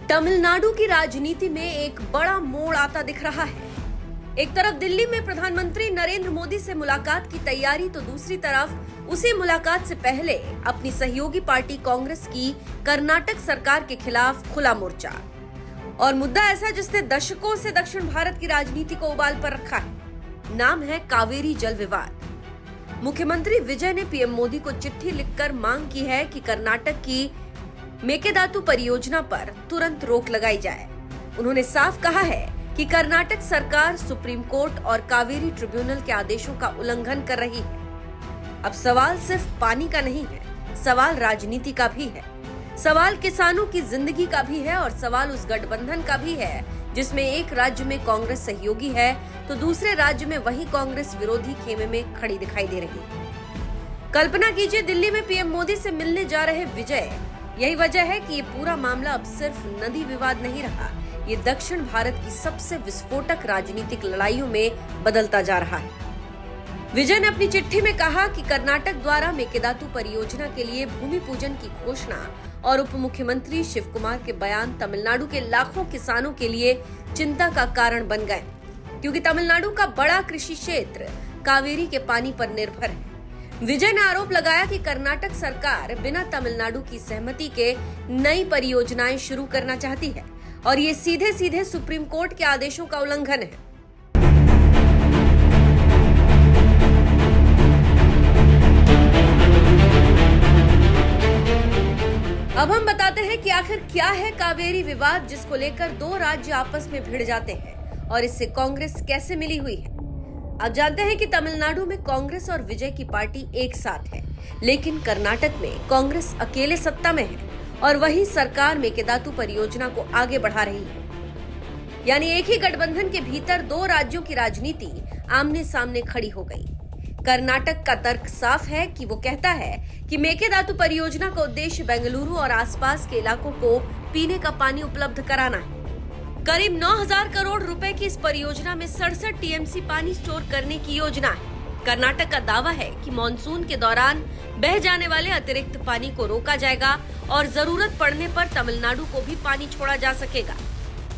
तमिलनाडु की राजनीति में एक बड़ा मोड़ आता दिख रहा है। एक तरफ दिल्ली में प्रधानमंत्री नरेंद्र मोदी से मुलाकात की तैयारी तो दूसरी तरफ उसी मुलाकात से पहले अपनी सहयोगी पार्टी कांग्रेस की कर्नाटक सरकार के खिलाफ खुला मोर्चा। और मुद्दा ऐसा जिसने दशकों से दक्षिण भारत की राजनीति को उबाल पर रखा है। नाम है कावेरी जल विवाद। मुख्यमंत्री विजय ने पीएम मोदी को चिट्ठी लिखकर मांग की है कि कर्नाटक की मेकेदातु परियोजना पर तुरंत रोक लगाई जाए। उन्होंने साफ कहा है कि कर्नाटक सरकार सुप्रीम कोर्ट और कावेरी ट्रिब्यूनल के आदेशों का उल्लंघन कर रही है। अब सवाल सिर्फ पानी का नहीं है, सवाल राजनीति का भी है, सवाल किसानों की जिंदगी का भी है और सवाल उस गठबंधन का भी है जिसमें एक राज्य में कांग्रेस सहयोगी है तो दूसरे राज्य में वही कांग्रेस विरोधी खेमे में खड़ी दिखाई दे रही है। कल्पना कीजिए, दिल्ली में पीएम मोदी से मिलने जा रहे विजय। यही वजह है कि ये पूरा मामला अब सिर्फ नदी विवाद नहीं रहा, ये दक्षिण भारत की सबसे विस्फोटक राजनीतिक लड़ाइयों में बदलता जा रहा है। विजय ने अपनी चिट्ठी में कहा कि कर्नाटक द्वारा मेकेदातु परियोजना के लिए भूमि पूजन की घोषणा और उप मुख्यमंत्री शिव कुमार के बयान तमिलनाडु के लाखों किसानों के लिए चिंता का कारण बन गए, क्योंकि तमिलनाडु का बड़ा कृषि क्षेत्र कावेरी के पानी पर निर्भर है। विजय ने आरोप लगाया कि कर्नाटक सरकार बिना तमिलनाडु की सहमति के नई परियोजनाएं शुरू करना चाहती है और ये सीधे सीधे सुप्रीम कोर्ट के आदेशों का उल्लंघन है। अब हम बताते हैं कि आखिर क्या है कावेरी विवाद, जिसको लेकर दो राज्य आपस में भिड़ जाते हैं और इससे कांग्रेस कैसे मिली हुई है। अब जानते हैं कि तमिलनाडु में कांग्रेस और विजय की पार्टी एक साथ है, लेकिन कर्नाटक में कांग्रेस अकेले सत्ता में है और वही सरकार मेकेदातु परियोजना को आगे बढ़ा रही है। यानी एक ही गठबंधन के भीतर दो राज्यों की राजनीति आमने सामने खड़ी हो गई। कर्नाटक का तर्क साफ है कि वो कहता है कि मेकेदातु परियोजना का उद्देश्य बेंगलुरु और आसपास के इलाकों को पीने का पानी उपलब्ध कराना है। करीब 9,000 करोड़ रुपए की इस परियोजना में 67 टीएमसी पानी स्टोर करने की योजना है। कर्नाटक का दावा है कि मॉनसून के दौरान बह जाने वाले अतिरिक्त पानी को रोका जाएगा और जरूरत पड़ने पर तमिलनाडु को भी पानी छोड़ा जा सकेगा।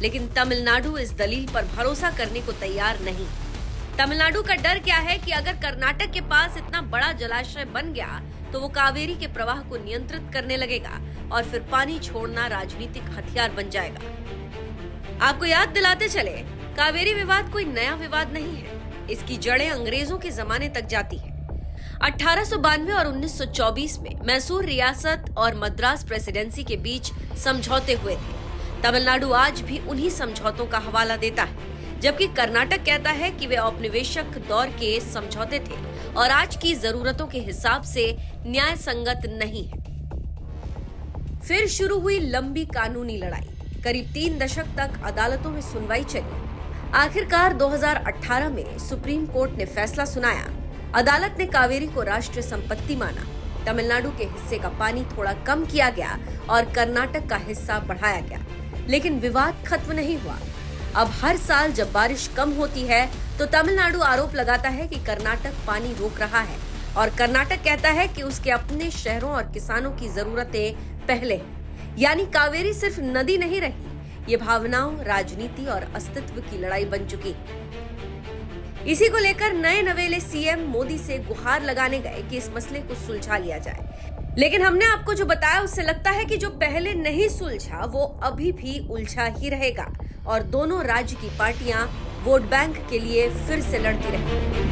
लेकिन तमिलनाडु इस दलील पर भरोसा करने को तैयार नहीं। तमिलनाडु का डर क्या है कि अगर कर्नाटक के पास इतना बड़ा जलाशय बन गया तो वो कावेरी के प्रवाह को नियंत्रित करने लगेगा और फिर पानी छोड़ना राजनीतिक हथियार बन जाएगा। आपको याद दिलाते चले, कावेरी विवाद कोई नया विवाद नहीं है। इसकी जड़ें अंग्रेजों के जमाने तक जाती है। 1892 और 1924 में मैसूर रियासत और मद्रास प्रेसिडेंसी के बीच समझौते हुए थे। तमिलनाडु आज भी उन्हीं समझौतों का हवाला देता है, जबकि कर्नाटक कहता है कि वे औपनिवेशिक दौर के समझौते थे और आज की जरूरतों के हिसाब से न्याय संगत नहीं है। फिर शुरू हुई लंबी कानूनी लड़ाई। करीब 3 दशक तक अदालतों में सुनवाई चली। आखिरकार 2018 में सुप्रीम कोर्ट ने फैसला सुनाया। अदालत ने कावेरी को राष्ट्रीय संपत्ति माना। तमिलनाडु के हिस्से का पानी थोड़ा कम किया गया और कर्नाटक का हिस्सा बढ़ाया गया, लेकिन विवाद खत्म नहीं हुआ। अब हर साल जब बारिश कम होती है तो तमिलनाडु आरोप लगाता है कि कर्नाटक पानी रोक रहा है और कर्नाटक कहता है कि उसके अपने शहरों और किसानों की जरूरतें पहले हैं। यानी कावेरी सिर्फ नदी नहीं रही, ये भावनाओं, राजनीति और अस्तित्व की लड़ाई बन चुकी है। इसी को लेकर नए नवेले सीएम मोदी से गुहार लगाने गए कि इस मसले को सुलझा लिया जाए। लेकिन हमने आपको जो बताया उससे लगता है कि जो पहले नहीं सुलझा वो अभी भी उलझा ही रहेगा और दोनों राज्य की पार्टियां वोट बैंक के लिए फिर से लड़ती रहेंगी।